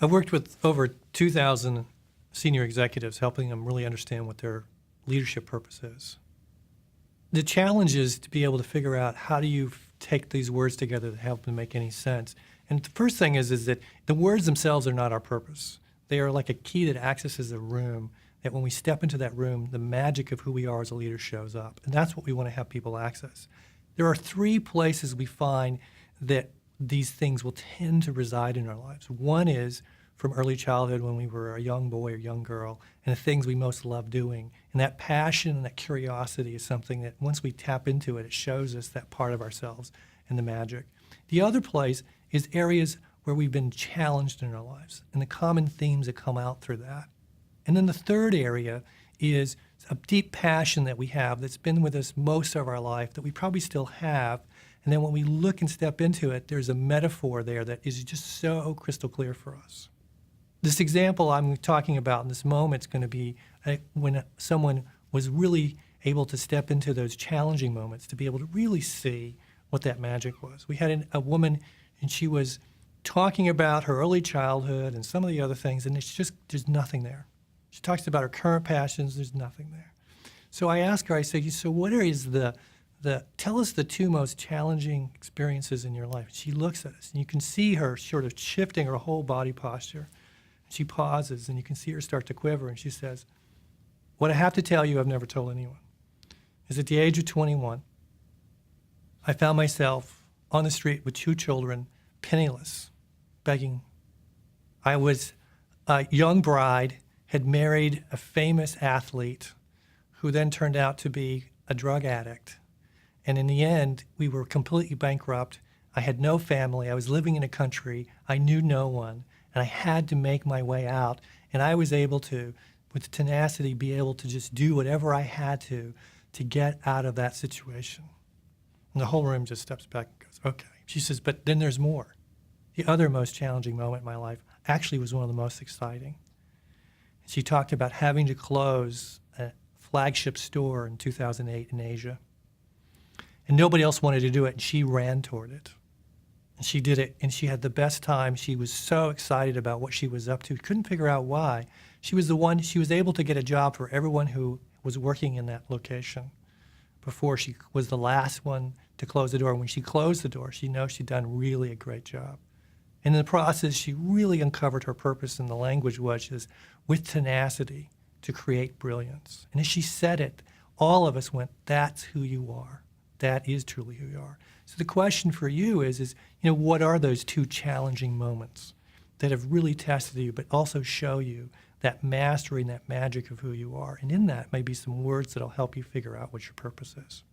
I've worked with over 2,000 senior executives, helping them really understand what their leadership purpose is. The challenge is to be able to figure out how do you take these words together to help them make any sense. And the first thing is that the words themselves are not our purpose. They are like a key that accesses a room, that when we step into that room, the magic of who we are as a leader shows up. And that's what we want to have people access. There are three places we find that these things will tend to reside in our lives. One is from early childhood when we were a young boy or young girl, and the things we most love doing. And that passion and that curiosity is something that once we tap into it, it shows us that part of ourselves and the magic. The other place is areas where we've been challenged in our lives and the common themes that come out through that. And then the third area is a deep passion that we have that's been with us most of our life that we probably still have. And then when we look and step into it, there's a metaphor there that is just so crystal clear for us. This example I'm talking about in this moment is going to be when someone was really able to step into those challenging moments to be able to really see what that magic was. We had a woman, and she was talking about her early childhood and some of the other things, and it's just, there's nothing there. She talks about her current passions, there's nothing there. So I asked her, I said, so what is tell us the two most challenging experiences in your life. She looks at us, and you can see her sort of shifting her whole body posture. She pauses, and you can see her start to quiver, and she says, what I have to tell you I've never told anyone is at the age of 21, I found myself on the street with two children, penniless, begging. I was a young bride, had married a famous athlete who then turned out to be a drug addict. And in the end, we were completely bankrupt. I had no family. I was living in a country. I knew no one. And I had to make my way out. And I was able to, with tenacity, be able to just do whatever I had to get out of that situation. And the whole room just steps back and goes, okay. She says, but then there's more. The other most challenging moment in my life actually was one of the most exciting. She talked about having to close a flagship store in 2008 in Asia. And nobody else wanted to do it, and she ran toward it. And she did it, and she had the best time. She was so excited about what she was up to. Couldn't figure out why. She was able to get a job for everyone who was working in that location before she was the last one to close the door. When she closed the door, she knows she'd done really a great job. And in the process, she really uncovered her purpose, and the language was with tenacity to create brilliance. And as she said it, all of us went, that's who you are. That is truly who you are. So the question for you is what are those two challenging moments that have really tested you, but also show you that mastery and that magic of who you are? And in that may be some words that'll help you figure out what your purpose is.